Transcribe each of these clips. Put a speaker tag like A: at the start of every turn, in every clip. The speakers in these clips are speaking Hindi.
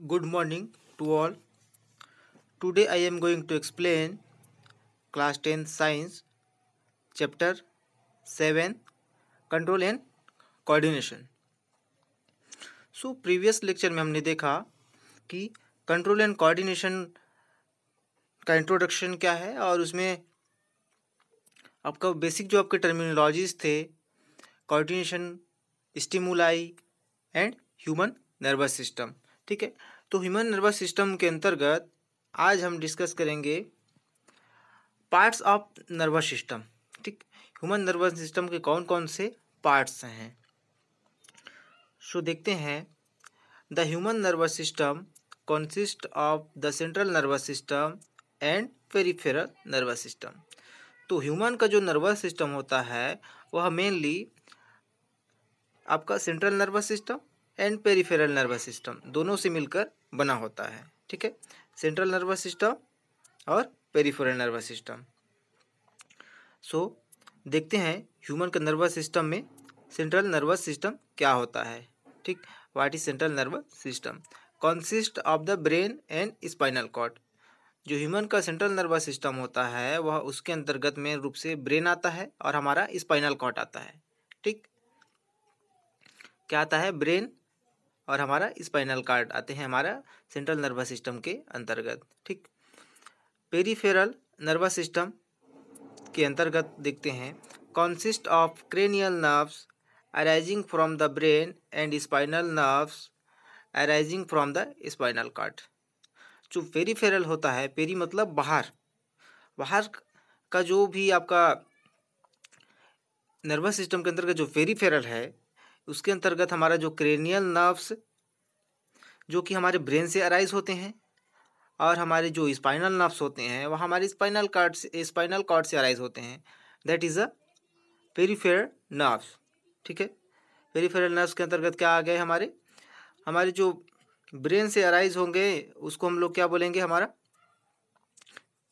A: Good morning to all. Today I am going to explain class 10 science chapter 7 control and coordination. So previous lecture में हमने देखा कि कंट्रोल एंड कोऑर्डिनेशन का इंट्रोडक्शन क्या है और उसमें आपका बेसिक जो आपके टर्मिनोलॉजीज थे coordination, stimuli and human nervous system. ठीक है, तो ह्यूमन नर्वस सिस्टम के अंतर्गत आज हम डिस्कस करेंगे पार्ट्स ऑफ नर्वस सिस्टम। ठीक, ह्यूमन नर्वस सिस्टम के कौन कौन से पार्ट्स हैं। सो देखते हैं। The human nervous system consist of the central nervous system and peripheral nervous system. तो ह्यूमन का जो नर्वस सिस्टम होता है वह मेनली आपका central nervous system and peripheral nervous system दोनों से मिलकर बना होता है। ठीक है, सेंट्रल नर्वस सिस्टम और पेरिफेरल नर्वस सिस्टम। सो देखते हैं ह्यूमन का नर्वस सिस्टम में सेंट्रल नर्वस सिस्टम क्या होता है। ठीक, what is central nervous system consist of the brain and spinal cord. जो ह्यूमन का सेंट्रल नर्वस सिस्टम होता है वह उसके अंतर्गत मेन रूप से ब्रेन आता है और हमारा स्पाइनल कॉर्ड आता है। ठीक, क्या आता है? ब्रेन और हमारा स्पाइनल कॉर्ड आते हैं हमारा सेंट्रल नर्वस सिस्टम के अंतर्गत। ठीक, पेरिफेरल नर्वस सिस्टम के अंतर्गत देखते हैं consist of cranial nerves arising from the brain and spinal nerves arising from the spinal cord. जो पेरिफेरल होता है, पेरी मतलब बाहर, बाहर का जो भी आपका नर्वस सिस्टम के अंतर्गत जो पेरिफेरल है उसके अंतर्गत हमारा जो क्रेनियल नर्व्स जो कि हमारे ब्रेन से अराइज होते हैं और हमारे जो स्पाइनल नर्व्स होते हैं वह हमारे स्पाइनल कॉर्ड से अराइज होते हैं। That is a peripheral nerves. ठीक है, पेरिफेरल नर्व्स के अंतर्गत क्या आ गए? हमारे जो ब्रेन से अराइज होंगे उसको हम लोग क्या बोलेंगे? हमारा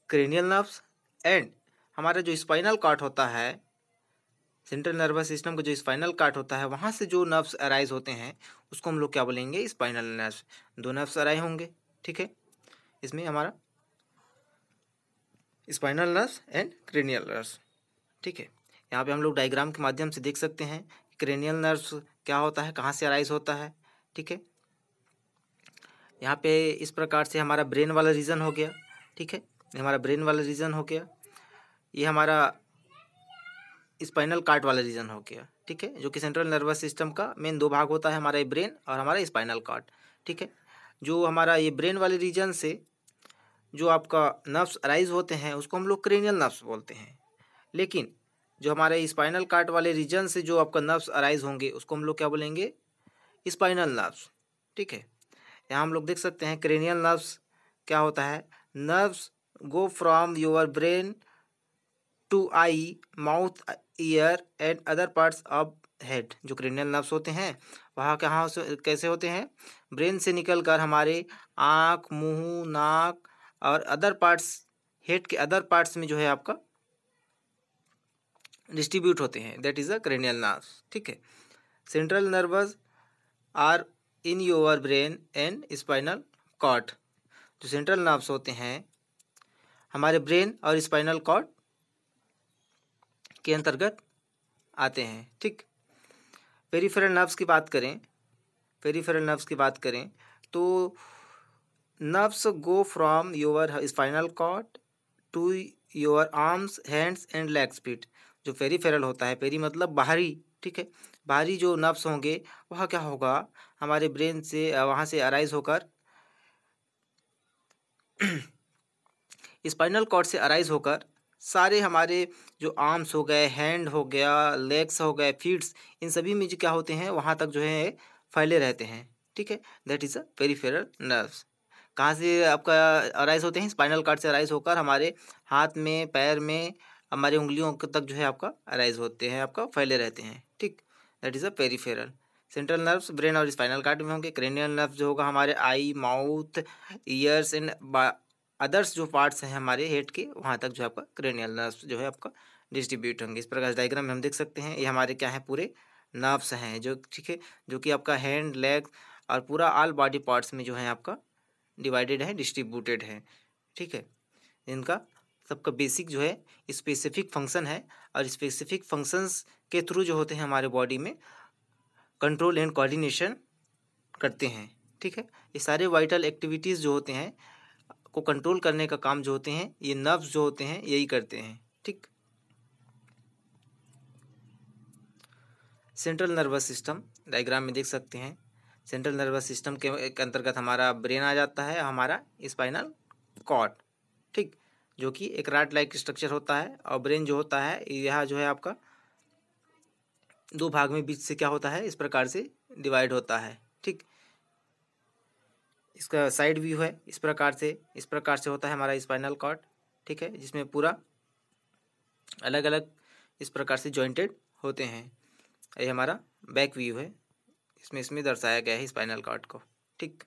A: क्रेनियल नर्व्स। एंड हमारा जो स्पाइनल कॉर्ड होता है, सेंट्रल नर्वस सिस्टम का जो स्पाइनल कॉर्ड होता है वहाँ से जो नर्व्स अराइज होते हैं उसको हम लोग क्या बोलेंगे? Spinal nerves. दो नर्व्स अराइज होंगे। ठीक है, इसमें हमारा spinal nerves and cranial nerves. ठीक है, यहाँ पे हम लोग डायग्राम के माध्यम से देख सकते हैं क्रेनियल नर्व्स क्या होता है, कहाँ से अराइज होता है। ठीक है, यहाँ पे इस प्रकार से हमारा ब्रेन वाला रीजन हो गया। ठीक है, ये हमारा ब्रेन वाला रीजन हो गया, ये हमारा स्पाइनल कॉर्ड वाला रीजन हो गया। ठीक है, जो कि सेंट्रल नर्वस सिस्टम का मेन दो भाग होता है, हमारा ये ब्रेन और हमारा स्पाइनल कॉर्ड। ठीक है, जो हमारा ये ब्रेन वाले रीजन से जो आपका नर्व्स अराइज होते हैं उसको हम लोग क्रेनियल नर्व्स बोलते हैं। लेकिन जो हमारे स्पाइनल कॉर्ड वाले रीजन से जो आपका नर्व्स अराइज होंगे उसको हम लोग क्या बोलेंगे? Spinal nerves. ठीक है, यहाँ हम लोग देख सकते हैं क्रेनियल नर्व्स क्या होता है? Nerves go from your brain to eye, mouth, ear and other parts of head. जो क्रेनियल नर्व्स होते हैं वहाँ कहाँ से कैसे होते हैं? ब्रेन से निकल कर हमारे आँख, मुंह, नाक और अदर पार्ट्स, हेड के अदर पार्ट्स में जो है आपका डिस्ट्रीब्यूट होते हैं। That is a cranial nerves. ठीक है, central nervous are in your brain and spinal cord. जो सेंट्रल नर्व्स होते हैं हमारे ब्रेन और स्पाइनल कॉर्ड के अंतर्गत आते हैं। ठीक, पेरिफेरल नर्व्स की बात करें, पेरिफेरल नर्व्स की बात करें तो nerves go from your spinal cord to your arms, hands and legs, feet. जो पेरिफेरल होता है, पेरी मतलब बाहरी। ठीक है, बाहरी जो नर्व्स होंगे वह क्या होगा? हमारे ब्रेन से वहाँ से अराइज होकर स्पाइनल कॉर्ड से अराइज होकर सारे हमारे जो आर्म्स हो गए, हैंड हो गया, लेग्स हो गए, फीट्स, इन सभी में जो क्या होते हैं वहाँ तक जो है फैले रहते हैं। ठीक है, that is a peripheral nerves. कहाँ से आपका अराइज होते हैं? स्पाइनल कॉर्ड से अराइज होकर हमारे हाथ में, पैर में, हमारे उंगलियों तक जो है आपका अराइज होते हैं, आपका फैले रहते हैं। ठीक, that is a peripheral. Central nerves brain और स्पाइनल कॉर्ड में होंगे। क्रेनियल नर्व्स जो होगा हमारे आई, माउथ, ईयर्स एंड अदर्स जो पार्ट्स हैं हमारे हेड के वहाँ तक जो आपका क्रेनियल नर्व्स जो है आपका डिस्ट्रीब्यूट होंगे। इस प्रकार डायग्राम में हम देख सकते हैं ये हमारे क्या है? पूरे नर्व्स हैं जो, ठीक है, जो कि आपका हैंड, लेग और पूरा ऑल बॉडी पार्ट्स में जो है आपका डिवाइडेड है, डिस्ट्रीब्यूटेड है, ठीक है। इनका सबका बेसिक जो है स्पेसिफिक फंक्शन है, और स्पेसिफिक फंक्शंस के थ्रू जो होते हैं हमारे बॉडी में कंट्रोल एंड कोऑर्डिनेशन करते हैं, ठीक है। ये सारे वाइटल एक्टिविटीज़ जो होते हैं को कंट्रोल करने का काम जो होते हैं ये नर्व्स जो होते हैं यही करते हैं, ठीक। सेंट्रल नर्वस सिस्टम डायग्राम में देख सकते हैं। सेंट्रल नर्वस सिस्टम के अंतर्गत हमारा ब्रेन आ जाता है, हमारा स्पाइनल कॉर्ड, ठीक, जो कि एक रॉड लाइक स्ट्रक्चर होता है। और ब्रेन जो होता है यह जो है आपका दो भाग में बीच से क्या होता है इस प्रकार से डिवाइड होता है, ठीक। इसका साइड व्यू है इस प्रकार से होता है हमारा स्पाइनल कॉर्ड, ठीक है, जिसमें पूरा अलग अलग इस प्रकार से जॉइंटेड होते हैं। ये हमारा बैक व्यू है, इसमें दर्शाया गया है स्पाइनल कॉर्ड को, ठीक।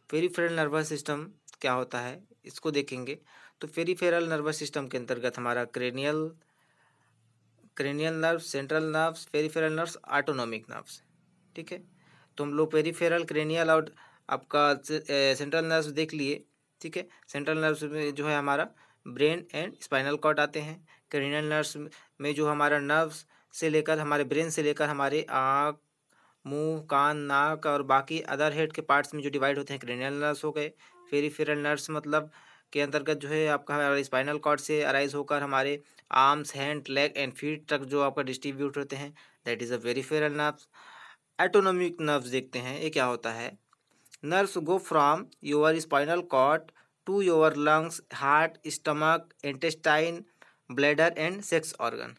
A: पेरिफेरल नर्वस सिस्टम क्या होता है इसको देखेंगे तो पेरिफेरल नर्वस सिस्टम के अंतर्गत हमारा cranial nerves, central nerves, peripheral nerves, autonomic nerves, ठीक है। तो हम लोग पेरिफेरल, क्रेनियल और आपका सेंट्रल नर्व्स देख लिए, ठीक है। सेंट्रल नर्व्स में जो है हमारा ब्रेन एंड स्पाइनल कॉर्ड आते हैं। क्रेनियल नर्व्स में जो हमारा नर्व्स से लेकर हमारे ब्रेन से लेकर हमारे आँख, मुंह, कान, नाक और बाकी अदर हेड के पार्ट्स में जो डिवाइड होते हैं क्रेनियल नर्व्स हो गए। पेरिफेरल नर्व्स मतलब के अंतर्गत जो है आपका स्पाइनल कॉर्ड से अराइज होकर हमारे arms, hand, leg and feet तक जो आपका डिस्ट्रीब्यूट होते हैं, that is a peripheral nerves. Autonomic nerves देखते हैं, ये क्या होता है। Nerves go from your spinal cord to your lungs, heart, stomach, intestine, bladder and sex organ.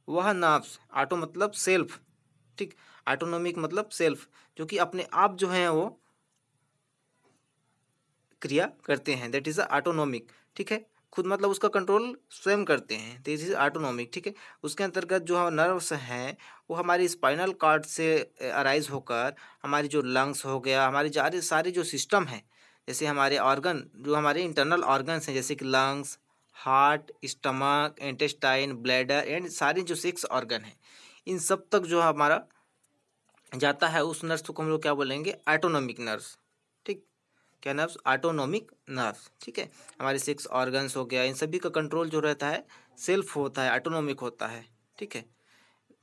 A: वह नर्व्स, ऑटो मतलब सेल्फ, ठीक, ऑटोनॉमिक मतलब सेल्फ, जो कि अपने आप जो है वो क्रिया करते हैं, दैट इज ऑटोनॉमिक, ठीक है। खुद मतलब उसका कंट्रोल स्वयं करते हैं, दिस इज ऑटोनॉमिक, ठीक है। उसके अंतर्गत जो नर्व्स हैं वो हमारी स्पाइनल कॉर्ड से अराइज होकर हमारी जो लंग्स हो गया, हमारे सारे जो सिस्टम हैं, जैसे हमारे ऑर्गन जो हमारे इंटरनल ऑर्गन्स हैं जैसे कि lungs, heart, stomach, intestine, bladder and सारे जो सेक्स ऑर्गन हैं, इन सब तक जो हमारा जाता है उस नर्व्स को हम लोग क्या बोलेंगे, ऑटोनॉमिक नर्व्स, ठीक। क्या नर्व्स, ऑटोनॉमिक नर्व्स, ठीक है। हमारे सेक्स ऑर्गन्स हो गया, इन सभी का कंट्रोल जो रहता है सेल्फ होता है, ऑटोनॉमिक होता है, ठीक है,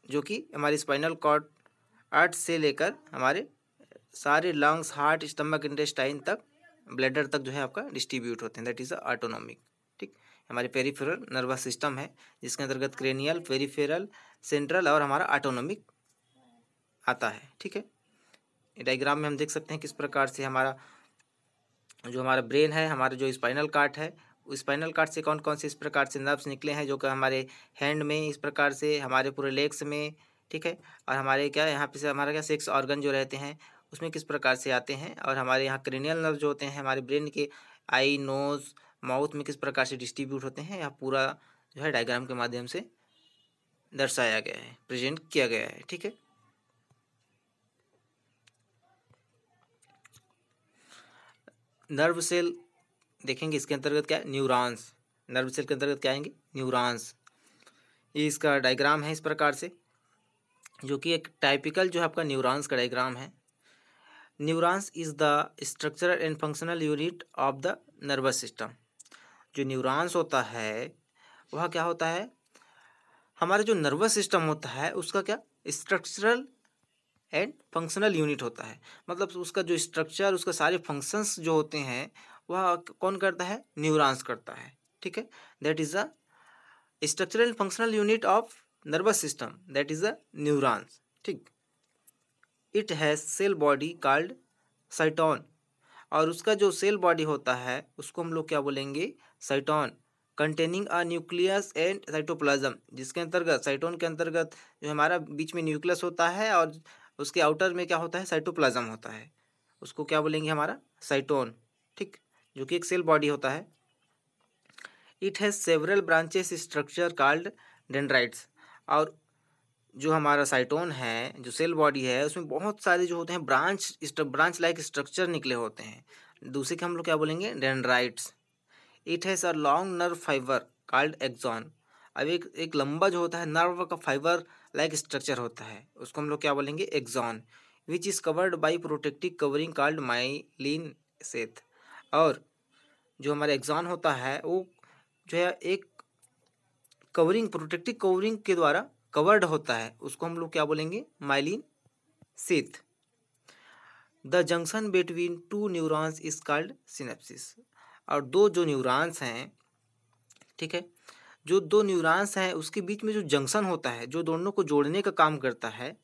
A: जो कि हमारे स्पाइनल कॉर्ड आर्ट से लेकर हमारे सारे लंग्स, हार्ट, स्टमक, इंटेस्टाइन तक, ब्लैडर तक जो है आपका डिस्ट्रीब्यूट होते हैं, दैट इज ऑटोनॉमिक, ठीक। हमारे पेरिफेरल नर्वस सिस्टम है जिसके अंतर्गत क्रेनियल, पेरिफेरल, सेंट्रल और हमारा ऑटोनॉमिक आता है, ठीक है। डायग्राम में हम देख सकते हैं किस प्रकार से हमारा जो हमारा ब्रेन है, हमारा जो स्पाइनल कार्ड है, उस स्पाइनल कार्ड से कौन कौन से इस प्रकार से नर्व्स निकले हैं, जो कि हमारे हैंड में इस प्रकार से, हमारे पूरे लेग्स में, ठीक है। और हमारे क्या यहाँ पे से हमारा क्या सेक्स ऑर्गन जो रहते हैं उसमें किस प्रकार से आते हैं, और हमारे यहाँ क्रेनियल नर्व जो होते हैं हमारे ब्रेन के आई, नोज, माउथ में किस प्रकार से डिस्ट्रीब्यूट होते हैं, यह पूरा जो है डायग्राम के माध्यम से दर्शाया गया है, प्रेजेंट किया गया है, ठीक है। नर्व सेल देखेंगे, इसके अंतर्गत क्या है, न्यूरॉन्स। नर्व सेल के अंतर्गत क्या आएंगे, न्यूरॉन्स। ये इसका डायग्राम है इस प्रकार से, जो कि एक टाइपिकल जो है आपका न्यूरॉन्स का डायग्राम है। Neurons is the structural and functional unit of the nervous system. जो न्यूरॉन्स होता है वह क्या होता है, हमारा जो नर्वस सिस्टम होता है उसका क्या स्ट्रक्चरल एंड फंक्शनल यूनिट होता है। मतलब उसका जो स्ट्रक्चर, उसका सारे फंक्शंस जो होते हैं वह कौन करता है, न्यूरॉन्स करता है, ठीक है। That is a structural functional unit of nervous system, that is a neurons, ठीक। It has cell body called cyton, और उसका जो सेल बॉडी होता है उसको हम लोग क्या बोलेंगे, साइटोन, containing a nucleus and cytoplasm, जिसके अंतर्गत साइटोन के अंतर्गत जो हमारा बीच में न्यूक्लियस होता है और उसके आउटर में क्या होता है, साइटोप्लाज्म होता है, उसको क्या बोलेंगे हमारा साइटोन, ठीक, जो कि एक सेल बॉडी होता है। It has several branches structure called dendrites, और जो हमारा साइटोन है, जो सेल बॉडी है, उसमें बहुत सारे जो होते हैं ब्रांच लाइक स्ट्रक्चर निकले होते हैं, दूसरे के हम लोग क्या बोलेंगे, dendrites. It has a long nerve fibre called axon, अब एक लंबा जो होता है नर्व का फाइबर लाइक स्ट्रक्चर होता है, उसको हम लोग क्या बोलेंगे, axon, which is covered by protective covering called myelin sheath. और जो हमारा एक्सॉन होता है वो जो है एक कवरिंग, प्रोटेक्टिव कवरिंग के द्वारा कवर्ड होता है, उसको हम लोग क्या बोलेंगे, myelin Seth. The junction between two neurons is called synapses. और दो जो न्यूरॉन्स हैं, ठीक है, जो दो न्यूरॉन्स हैं उसके बीच में जो जंक्शन होता है, जो दोनों को जोड़ने का काम करता है,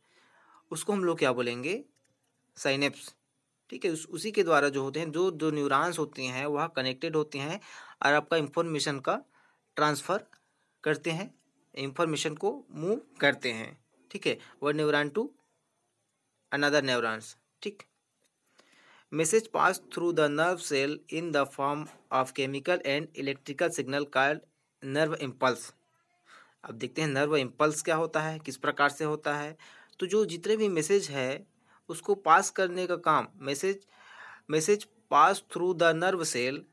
A: उसको हम लोग क्या बोलेंगे, साइनेप्स। ठीक है, उसी के द्वारा जो होते हैं, जो दो न्यूरॉन्स होती हैं वह कनेक्टेड होती हैं और आपका इंफॉर्मेशन का ट्रांसफ़र करते हैं, इंफॉर्मेशन को मूव करते हैं। ठीक है, one neuron to another neurons. ठीक, message pass through the nerve cell in the form of chemical and electrical signal called nerve impulse. अब देखते हैं नर्व इम्पल्स क्या होता है, किस प्रकार से होता है। तो जो जितने भी मैसेज है उसको पास करने का काम, message pass through the nerve cell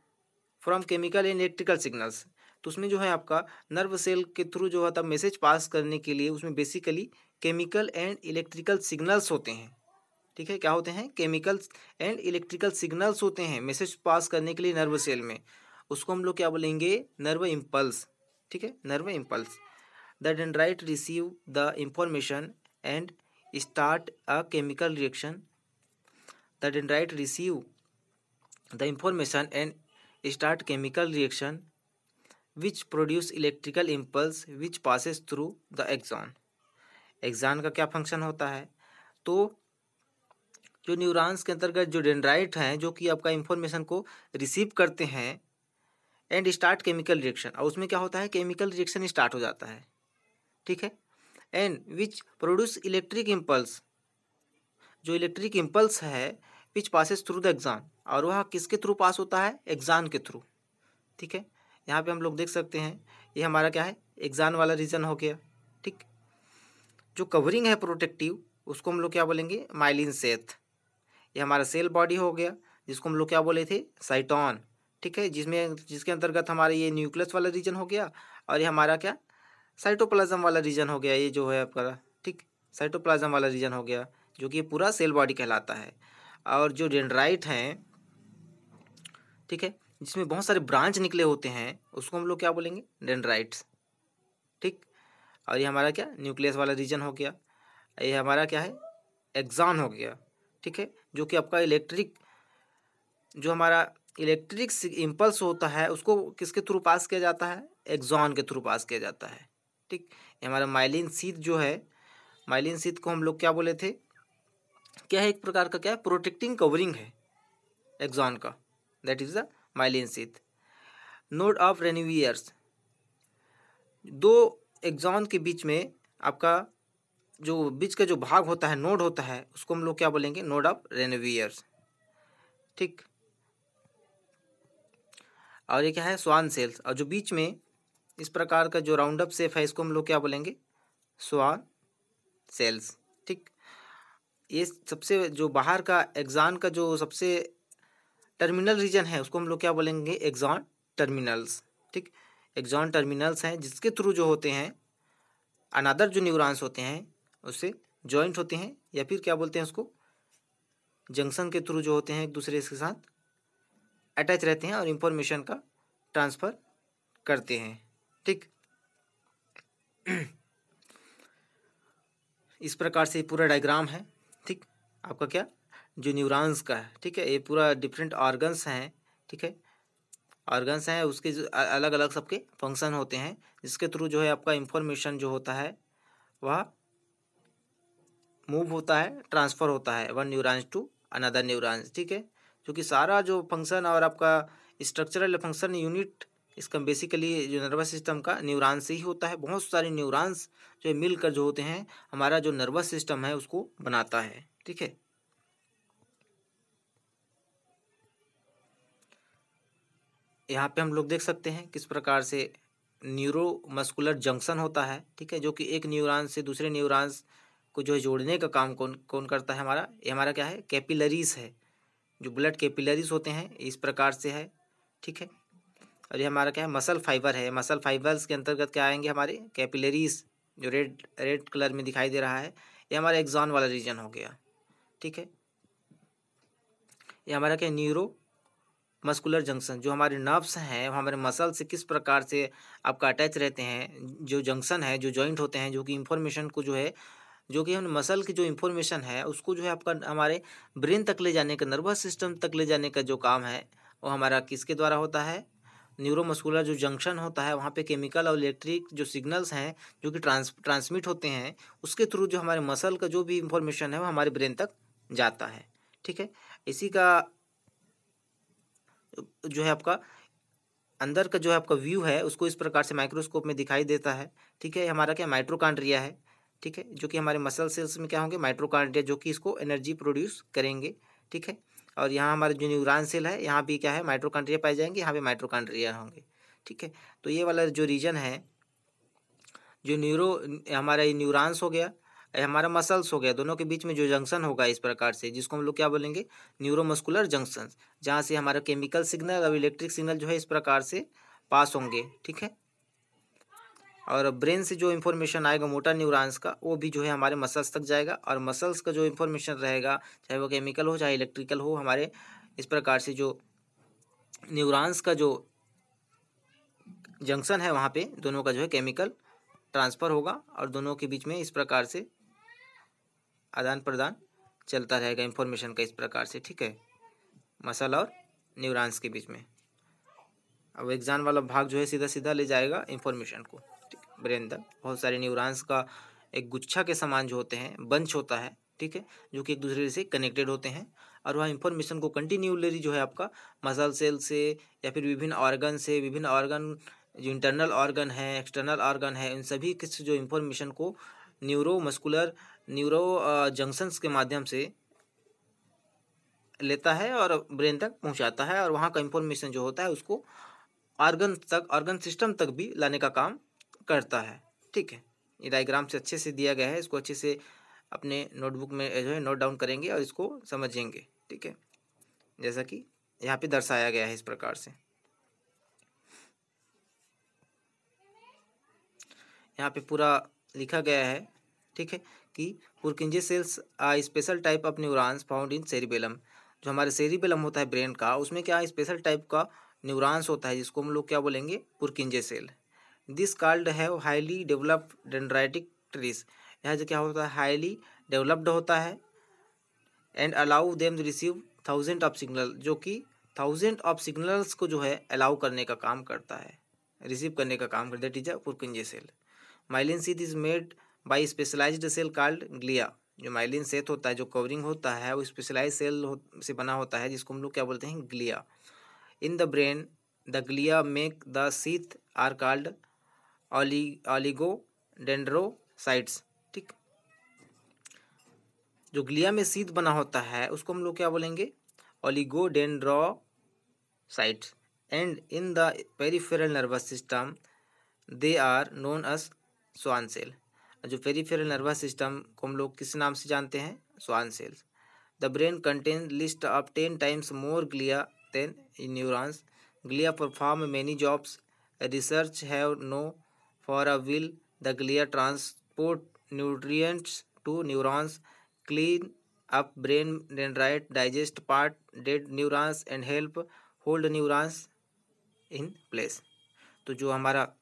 A: from chemical and electrical signals. तो उसमें जो है आपका नर्व सेल के थ्रू जो होता है मैसेज पास करने के लिए, उसमें basically chemical and electrical signals होते हैं। ठीक है, क्या होते हैं, केमिकल एंड इलेक्ट्रिकल सिग्नल्स होते हैं मैसेज पास करने के लिए नर्व सेल में, उसको हम लोग क्या बोलेंगे, नर्व इम्पल्स। ठीक है, nerve impulse. The dendrite receive the information and start a chemical reaction. The dendrite receive the information and start chemical reaction which produce electrical impulse which passes through the axon. Axon का क्या फंक्शन होता है, तो जो न्यूरॉन्स के अंतर्गत जो डेंड्राइट हैं जो कि आपका इंफॉर्मेशन को रिसीव करते हैं एंड स्टार्ट केमिकल रिएक्शन, और उसमें क्या होता है, केमिकल रिएक्शन स्टार्ट हो जाता है। ठीक है, and which produce electric impulse, जो इलेक्ट्रिक इम्पल्स है which passes through the axon, और वह किसके थ्रू पास होता है, एक्सॉन के थ्रू। ठीक है, यहाँ पे हम लोग देख सकते हैं ये हमारा क्या है, एक्सॉन वाला रीजन हो गया। ठीक, जो कवरिंग है प्रोटेक्टिव उसको हम लोग क्या बोलेंगे, माइलिन सेथ। ये हमारा सेल बॉडी हो गया जिसको हम लोग क्या बोले थे, साइटोन। ठीक है, जिसके अंतर्गत हमारा ये न्यूक्लियस वाला रीजन हो गया, और ये हमारा क्या, साइटोप्लाज्म वाला रीजन हो गया, ये जो है आपका, ठीक, साइटोप्लाज्म वाला रीजन हो गया, जो कि ये पूरा सेल बॉडी कहलाता है। और जो डेंड्राइट हैं, ठीक है, जिसमें बहुत सारे ब्रांच निकले होते हैं, उसको हम लोग क्या बोलेंगे, डेंड्राइट्स। ठीक, और ये हमारा क्या, न्यूक्लियस वाला रीजन हो गया, ये हमारा क्या है, एक्सॉन हो गया। ठीक है, जो कि आपका जो हमारा इलेक्ट्रिक इम्पल्स होता है उसको किसके थ्रू पास किया जाता है, एक्सॉन के थ्रू पास किया जाता है। ठीक, ये हमारा माइलिन शीथ जो है, माइलिन शीथ को हम लोग क्या बोले थे, क्या है, एक प्रकार का क्या है, प्रोटेक्टिंग कवरिंग है एक्सॉन का, that is the myelin sheath. Node of Ranvier's, दो एक्सॉन के बीच में आपका जो बीच का जो भाग होता है, नोड होता है, उसको हम लोग क्या बोलेंगे, नोड ऑफ रेनिवियर्स। ठीक, और ये क्या है, स्वान सेल्स, और जो बीच में इस प्रकार का जो राउंड अप शेप है इसको हम लोग क्या बोलेंगे, स्वान सेल्स। ठीक, ये सबसे जो बाहर का एक्सॉन का जो सबसे टर्मिनल रीजन है उसको हम लोग क्या बोलेंगे, एक्सॉन टर्मिनल्स। ठीक, एक्सॉन टर्मिनल्स हैं जिसके थ्रू जो होते हैं अनदर जो न्यूरॉन्स होते हैं उससे जॉइंट होते हैं, या फिर क्या बोलते हैं उसको, जंक्शन के थ्रू जो होते हैं एक दूसरे के साथ अटैच रहते हैं और इंफॉर्मेशन का ट्रांसफ़र करते हैं। ठीक, इस प्रकार से पूरा डायग्राम है। ठीक, आपका क्या, जो न्यूरॉन्स का है, ठीक है, ये पूरा डिफरेंट ऑर्गन्स हैं। ठीक है, ऑर्गन्स हैं, उसके अलग अलग सबके फंक्शन होते हैं, जिसके थ्रू जो है आपका इंफॉर्मेशन जो होता है वह मूव होता है, ट्रांसफ़र होता है one neurons to another neurons. ठीक है, क्योंकि सारा जो फंक्शन और आपका स्ट्रक्चरल फंक्शन यूनिट इसका बेसिकली जो नर्वस सिस्टम का न्यूरॉन से ही होता है। बहुत सारे न्यूरॉन्स जो मिलकर जो होते हैं हमारा जो नर्वस सिस्टम है उसको बनाता है। ठीक है, यहाँ पे हम लोग देख सकते हैं किस प्रकार से न्यूरोमस्कुलर जंक्शन होता है। ठीक है, जो कि एक न्यूरॉन से दूसरे न्यूरॉन्स को जो है जोड़ने का काम कौन कौन करता है, हमारा ये हमारा क्या है, कैपिलरीज है, जो ब्लड कैपिलरीज होते हैं इस प्रकार से है। ठीक है, और ये हमारा क्या है, मसल फाइबर है। मसल फाइबर्स के अंतर्गत क्या आएंगे, हमारे कैपिलरीज जो रेड रेड कलर में दिखाई दे रहा है, ये हमारा एक्सॉन वाला रीजन हो गया। ठीक है, ये हमारा क्या, न्यूरो मस्कुलर जंक्शन, जो हमारे नर्व्स हैं वो हमारे मसल से किस प्रकार से आपका अटैच रहते हैं, जो जंक्शन है, जो जॉइंट होते हैं, जो कि इंफॉर्मेशन को जो है, जो कि हम मसल की जो इन्फॉर्मेशन है उसको जो है आपका हमारे ब्रेन तक ले जाने का, नर्वस सिस्टम तक ले जाने का जो काम है वो हमारा किसके द्वारा होता है, न्यूरोमस्कुलर जो जंक्शन होता है वहाँ पे केमिकल और इलेक्ट्रिक जो सिग्नल्स हैं जो कि ट्रांसमिट होते हैं, उसके थ्रू जो हमारे मसल का जो भी इंफॉर्मेशन है वो हमारे ब्रेन तक जाता है। ठीक है, इसी का जो है आपका अंदर का जो है आपका व्यू है उसको इस प्रकार से माइक्रोस्कोप में दिखाई देता है। ठीक है, हमारा क्या, माइट्रोकांड्रिया है। ठीक है, जो कि हमारे मसल सेल्स में क्या होंगे, माइट्रोकांड्रिया, जो कि इसको एनर्जी प्रोड्यूस करेंगे। ठीक है, और यहाँ हमारे जो न्यूरॉन सेल है यहाँ भी क्या है, माइट्रोकांड्रिया पाए जाएंगे, यहाँ पे माइट्रोकांड्रिया होंगे। ठीक है, तो ये वाला जो रीजन है, जो हमारा ये न्यूरॉन्स हो गया, हमारा मसल्स हो गया, दोनों के बीच में जो जंक्शन होगा इस प्रकार से, जिसको हम लोग क्या बोलेंगे, न्यूरोमस्कुलर जंक्शन, जहाँ से हमारा केमिकल सिग्नल और इलेक्ट्रिक सिग्नल जो है इस प्रकार से पास होंगे। ठीक है, और ब्रेन से जो इन्फॉर्मेशन आएगा मोटर न्यूरॉन्स का, वो भी जो है हमारे मसल्स तक जाएगा, और मसल्स का जो इन्फॉर्मेशन रहेगा, चाहे वो केमिकल हो चाहे इलेक्ट्रिकल हो, हमारे इस प्रकार से जो न्यूरॉन्स का जो जंक्शन है वहाँ पे दोनों का जो है केमिकल ट्रांसफ़र होगा, और दोनों के बीच में इस प्रकार से आदान प्रदान चलता रहेगा इन्फॉर्मेशन का इस प्रकार से। ठीक है, मसल और न्यूरॉन्स के बीच में। अब एग्जाम वाला भाग जो है सीधा सीधा ले जाएगा इन्फॉर्मेशन को, ठीक, ब्रेन तक। बहुत सारे न्यूरॉन्स का एक गुच्छा के समान जो होते हैं, बंच होता है। ठीक है, जो कि एक दूसरे से कनेक्टेड होते हैं, और वह इन्फॉर्मेशन को कंटिन्यूअली जो है आपका मसल सेल से या फिर विभिन्न ऑर्गन से, विभिन्न ऑर्गन जो इंटरनल ऑर्गन है, एक्सटर्नल ऑर्गन है, इन सभी किस जो इन्फॉर्मेशन को न्यूरो जंक्शंस के माध्यम से लेता है और ब्रेन तक पहुंचाता है, और वहाँ का इन्फॉर्मेशन जो होता है उसको ऑर्गन सिस्टम तक भी लाने का काम करता है। ठीक है, ये डायग्राम से अच्छे से दिया गया है, इसको अच्छे से अपने नोटबुक में जो है नोट डाउन करेंगे और इसको समझेंगे। ठीक है, जैसा कि यहाँ पे दर्शाया गया है इस प्रकार से। यहाँ पे पूरा लिखा गया है। ठीक है, कि Purkinje cells special type of neurons found in cerebellum, जो हमारे सेरिबेलम होता है ब्रेन का, उसमें क्या स्पेशल टाइप का न्यूरॉन्स होता है जिसको हम लोग क्या बोलेंगे, Purkinje cell. This called have highly developed dendritic trees, यह जो क्या होता है, हाईली डेवलप्ड होता है, and allow them receive thousand of signal, जो कि थाउजेंड ऑफ सिग्नल्स को जो है अलाउ करने का काम करता है, रिसीव करने का काम करता है। That is a Purkinje cell. Myelin sheath is made by specialised cell called glia, जो माइलिन शेथ होता है, जो कवरिंग होता है, वो स्पेशलाइज सेल से बना होता है जिसको हम लोग क्या बोलते हैं, glia. In the brain the glia make the sheath are called oligodendrocytes. ठीक, जो ग्लिया में शीथ बना होता है उसको हम लोग क्या बोलेंगे, oligodendrocytes. And in the peripheral nervous system they are known as Schwann cell, जो पेरिफेरल नर्वस सिस्टम को हम लोग किस नाम से जानते हैं, Schwann cells. The brain contain least of 10 times more glia than neurons, glia perform many jobs, research have know for a while the glia transport nutrients to neurons, clean up brain dendrite, digest part dead neurons and help hold neurons in place. तो जो हमारा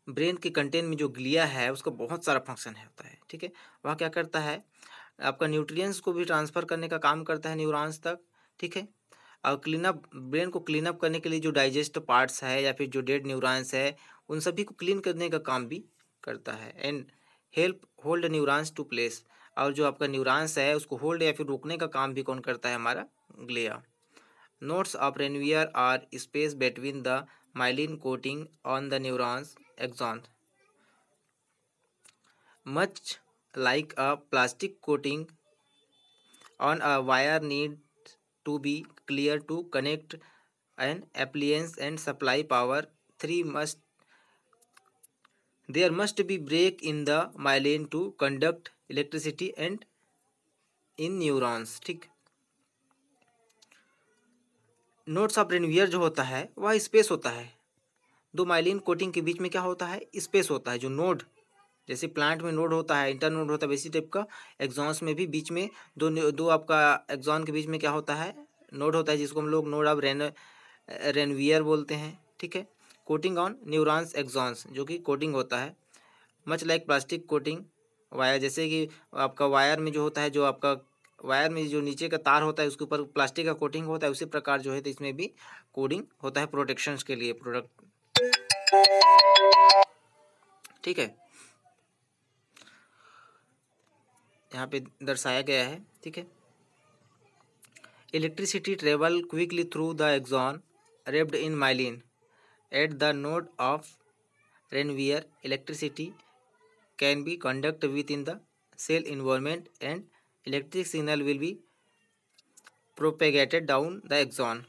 A: ब्रेन के कंटेंट में जो ग्लिया है उसका बहुत सारा फंक्शन होता है। ठीक है, वह क्या करता है, आपका न्यूट्रिएंट्स को भी ट्रांसफ़र करने का काम करता है न्यूरॉन्स तक। ठीक है, और क्लीनअप, ब्रेन को क्लीनअप करने के लिए जो डाइजेस्ट पार्ट्स है या फिर जो डेड न्यूरॉन्स है उन सभी को क्लीन करने का काम भी करता है। And help hold neurons to place, और जो आपका न्यूरॉन्स है उसको होल्ड या फिर रोकने का काम भी कौन करता है, हमारा glia. Nodes of Ranvier are space between the myelin coating on the neuron's axon. Much like a plastic coating on a wire needs to be clear to connect an appliance and supply power, there must be break in the myelin to conduct electricity and in neurons. ठीक, नोड्स ऑफ रेनवियर जो होता है वह स्पेस होता है। दो माइलिन कोटिंग के बीच में क्या होता है, स्पेस होता है। जो नोड, जैसे प्लांट में नोड होता है, इंटर नोड होता है, वैसी टाइप का एक्सॉन्स में भी बीच में दो आपका एक्सॉन के बीच में क्या होता है, नोड होता है, जिसको हम लोग नोड ऑफ रेनवियर बोलते हैं। ठीक है। कोटिंग ऑन न्यूरॉन्स एक्सॉन्स, जो कि कोटिंग होता है much like plastic coating wire. जैसे कि आपका वायर में जो होता है, जो आपका वायर में जो नीचे का तार होता है उसके ऊपर प्लास्टिक का कोटिंग होता है, उसी प्रकार जो है तो इसमें भी कोडिंग होता है प्रोटेक्शंस के लिए प्रोडक्ट। ठीक है, यहाँ पे दर्शाया गया है। ठीक है। Electricity travel quickly through the axon wrapped in myelin at the node of Ranvier. Electricity can be conducted within the cell environment and electric signal will be propagated down the axon.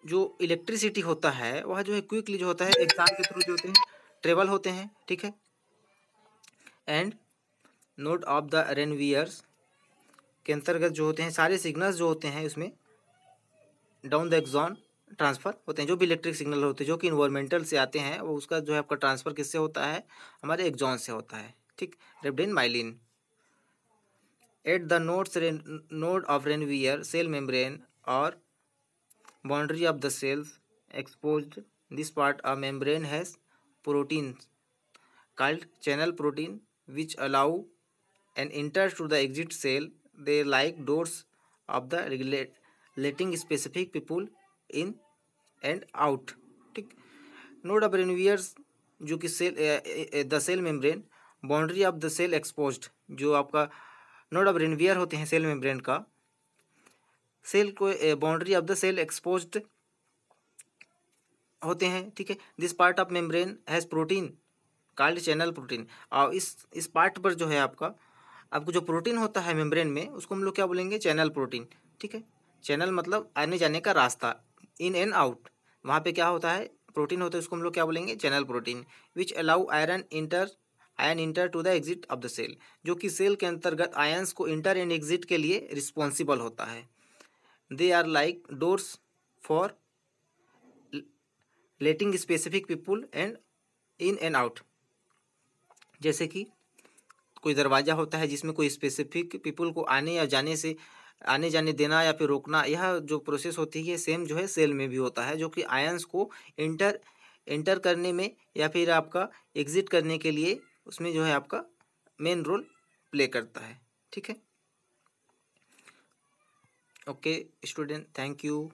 A: जो इलेक्ट्रिसिटी होता है वह जो है क्विकली जो होता है एक्सॉन के थ्रू जो होते हैं ट्रेवल होते हैं। ठीक है। एंड नोड ऑफ द रेनवियर्स के अंतर्गत जो होते हैं सारे सिग्नल्स जो होते हैं उसमें डाउन द एक्सॉन ट्रांसफ़र होते हैं। जो भी इलेक्ट्रिक सिग्नल होते हैं जो कि इन्वायरमेंटल से आते हैं वो उसका जो है आपका ट्रांसफ़र किससे होता है, हमारे एक्सॉन से होता है। ठीक। wrapped in myelin at the node of Ranvier cell membrane or boundary of the cells exposed. This part of membrane has proteins called channel protein which allow an enter to the exit cell. They like doors of the letting specific people in and out. ठीक। नोड ऑफ रेनवियर्स जो कि cell the cell membrane boundary of the cell exposed, जो आपका नोड ऑफ रेनवियर होते हैं सेल मेम्ब्रेन का, सेल को boundary of the cell exposed होते हैं। ठीक है। This part of membrane has protein called channel protein. और इस पार्ट पर जो है आपको जो प्रोटीन होता है मेम्ब्रेन में उसको हम लोग क्या बोलेंगे, चैनल प्रोटीन। ठीक है। चैनल मतलब आने जाने का रास्ता, इन एंड आउट, वहाँ पे क्या होता है प्रोटीन होता है, उसको हम लोग क्या बोलेंगे, channel protein. Which allow iron enter to the exit of the cell, जो कि सेल के अंतर्गत आयंस को इंटर एंड एग्जिट के लिए रिस्पॉन्सिबल होता है। They are like doors for letting specific people and in and out. जैसे कि कोई दरवाज़ा होता है जिसमें कोई स्पेसिफिक पीपुल को आने जाने देना या फिर रोकना, यह जो प्रोसेस होती है सेम जो है सेल में भी होता है, जो कि आयंस को इंटर करने में या फिर आपका एग्जिट करने के लिए उसमें जो है आपका मेन रोल प्ले करता है। ठीक है। Okay student, thank you.